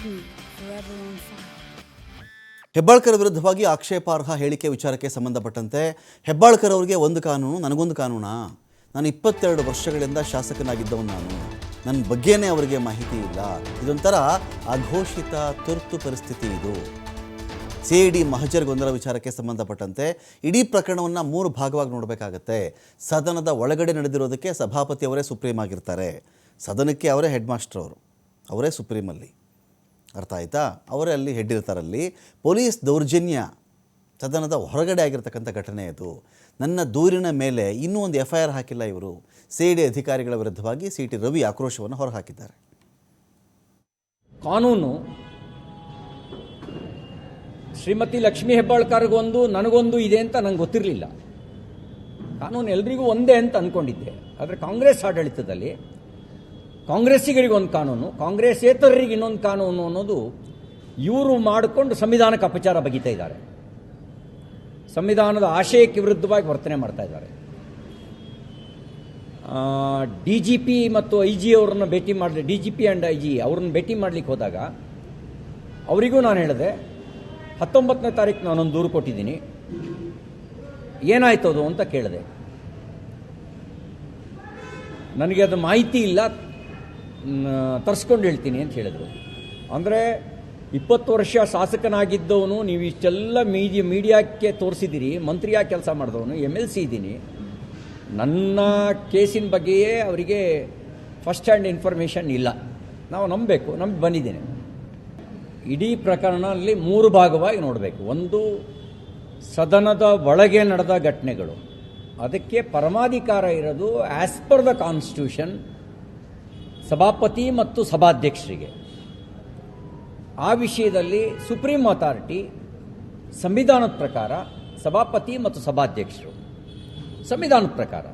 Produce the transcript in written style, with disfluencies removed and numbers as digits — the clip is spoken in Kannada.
me forever on fire. Hebbalkar ವಿರುದ್ಧವಾಗಿ ಆಕ್ಷೇಪಾರ್ಹ ಹೇಳಿಕೆ ವಿಚಾರಕ್ಕೆ ಸಂಬಂಧಪಟ್ಟಂತೆ ಹೆಬ್ಬಾಳ್ಕರ್ ಅವರಿಗೆ ಒಂದು ಕಾನೂನು, ನನಗೊಂದು ಕಾನೂನಾ? ನಾನು 22 ವರ್ಷಗಳಿಂದ ಶಾಸಕನಾಗಿದ್ದವನು. ನನ್ನ ಬಗ್ಗೆನೇ ಅವರಿಗೆ ಮಾಹಿತಿ ಇಲ್ಲ. ಇದೊಂಥರ ಅಘೋಷಿತ ತುರ್ತು ಪರಿಸ್ಥಿತಿ. ಇದು CID ಮಹಜರ್ ಗೊಂದಲ ವಿಚಾರಕ್ಕೆ ಸಂಬಂಧಪಟ್ಟಂತೆ ಇಡೀ ಪ್ರಕರಣವನ್ನು 3 ಭಾಗವಾಗಿ ನೋಡಬೇಕಾಗತ್ತೆ. ಸದನದ ಒಳಗಡೆ ನಡೆದಿರೋದಕ್ಕೆ ಸಭಾಪತಿ ಅವರೇ ಸುಪ್ರೀಂ ಆಗಿರ್ತಾರೆ. ಸದನಕ್ಕೆ ಅವರೇ ಹೆಡ್ ಮಾಸ್ಟರ್, ಅವರೇ ಸುಪ್ರೀಮಲ್ಲಿ, ಅರ್ಥ ಆಯಿತಾ? ಅವರೇ ಅಲ್ಲಿ ಹೆಡ್ ಇರ್ತಾರಲ್ಲಿ. ಪೊಲೀಸ್ ದೌರ್ಜನ್ಯ ಸದನದ ಹೊರಗಡೆ ಆಗಿರ್ತಕ್ಕಂಥ ಘಟನೆ ಅದು. ನನ್ನ ದೂರಿನ ಮೇಲೆ ಇನ್ನೂ ಒಂದು FIR ಹಾಕಿಲ್ಲ ಇವರು. CID ಅಧಿಕಾರಿಗಳ ವಿರುದ್ಧವಾಗಿ CT ರವಿ ಆಕ್ರೋಶವನ್ನು ಹೊರಹಾಕಿದ್ದಾರೆ. ಕಾನೂನು ಶ್ರೀಮತಿ ಲಕ್ಷ್ಮೀ ಹೆಬ್ಬಾಳ್ಕರ್ಗೊಂದು ನನಗೊಂದು ಇದೆ ಅಂತ ನಂಗೆ ಗೊತ್ತಿರಲಿಲ್ಲ. ಕಾನೂನು ಎಲ್ರಿಗೂ ಒಂದೇ ಅಂತ ಅಂದ್ಕೊಂಡಿದ್ದೆ. ಆದರೆ ಕಾಂಗ್ರೆಸ್ ಆಡಳಿತದಲ್ಲಿ ಕಾಂಗ್ರೆಸ್ಸಿಗರಿಗೊಂದು ಕಾನೂನು, ಕಾಂಗ್ರೆಸ್ಸೇತರರಿಗೆ ಇನ್ನೊಂದು ಕಾನೂನು ಅನ್ನೋದು ಇವರು ಮಾಡಿಕೊಂಡು ಸಂವಿಧಾನಕ್ಕೆ ಅಪಚಾರ ಬಗೀತಾ ಇದ್ದಾರೆ. ಸಂವಿಧಾನದ ಆಶಯಕ್ಕೆ ವಿರುದ್ಧವಾಗಿ ವರ್ತನೆ ಮಾಡ್ತಾ ಇದ್ದಾರೆ. DGP ಮತ್ತು IG ಅವ್ರನ್ನ ಭೇಟಿ ಮಾಡಲಿ, DGP ಆ್ಯಂಡ್ IG ಅವ್ರನ್ನ ಭೇಟಿ ಮಾಡಲಿಕ್ಕೆ ಹೋದಾಗ ಅವರಿಗೂ ನಾನು ಹೇಳಿದೆ, 19ನೇ ತಾರೀಕು ನಾನೊಂದು ದೂರು ಕೊಟ್ಟಿದ್ದೀನಿ, ಏನಾಯ್ತು ಅದು ಅಂತ ಕೇಳಿದೆ. ನನಗೆ ಅದು ಮಾಹಿತಿ ಇಲ್ಲ, ತರಿಸ್ಕೊಂಡು ಹೇಳ್ತೀನಿ ಅಂತ ಹೇಳಿದರು. ಅಂದರೆ 20 ವರ್ಷ ಶಾಸಕನಾಗಿದ್ದವನು, ನೀವು ಇಷ್ಟೆಲ್ಲ ಮೀಡಿಯಾಕ್ಕೆ ತೋರಿಸಿದ್ದೀರಿ, ಮಂತ್ರಿಯಾಗಿ ಕೆಲಸ ಮಾಡಿದವನು, MLC ಇದ್ದೀನಿ, ನನ್ನ ಕೇಸಿನ ಬಗ್ಗೆಯೇ ಅವರಿಗೆ ಫಸ್ಟ್ ಹ್ಯಾಂಡ್ ಇನ್ಫಾರ್ಮೇಷನ್ ಇಲ್ಲ. ನಾವು ನಂಬಿ ಬಂದಿದ್ದೇನೆ. ಇಡೀ ಪ್ರಕರಣದಲ್ಲಿ 3 ಭಾಗವಾಗಿ ನೋಡಬೇಕು. ಒಂದು, ಸದನದ ಒಳಗೆ ನಡೆದ ಘಟನೆಗಳು, ಅದಕ್ಕೆ ಪರಮಾಧಿಕಾರ ಇರೋದು ಆಸ್ ಪರ್ ದ ಕಾನ್ಸ್ಟಿಟ್ಯೂಷನ್ ಸಭಾಪತಿ ಮತ್ತು ಸಭಾಧ್ಯಕ್ಷರಿಗೆ. ಆ ವಿಷಯದಲ್ಲಿ ಸುಪ್ರೀಂ ಅಥಾರಿಟಿ ಸಂವಿಧಾನದ ಪ್ರಕಾರ ಸಭಾಪತಿ ಮತ್ತು ಸಭಾಧ್ಯಕ್ಷರು, ಸಂವಿಧಾನದ ಪ್ರಕಾರ